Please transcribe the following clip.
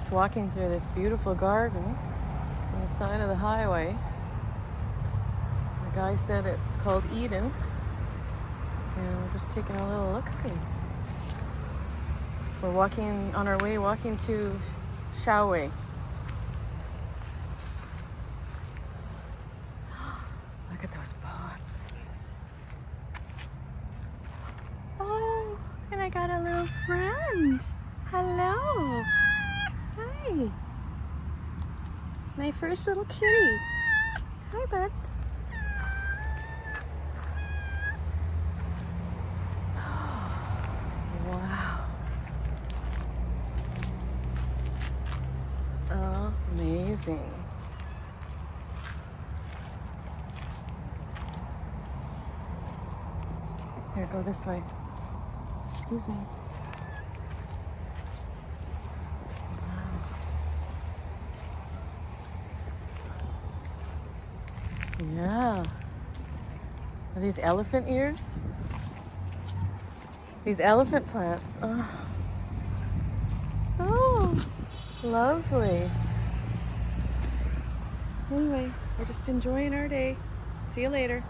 just walking through this beautiful garden on the side of the highway. The guy said it's called Eden, and we're just taking a little look-see. We're walking on our way, walking to Chedraui. Look at those boats. Oh, and I got a little friend. Hello. Hi. My first little kitty. Hi, bud. Wow. Amazing. Here, go this way. Excuse me. Wow. Yeah. Are these elephant ears? These elephant plants. Oh, lovely. Anyway, we're just enjoying our day. See you later.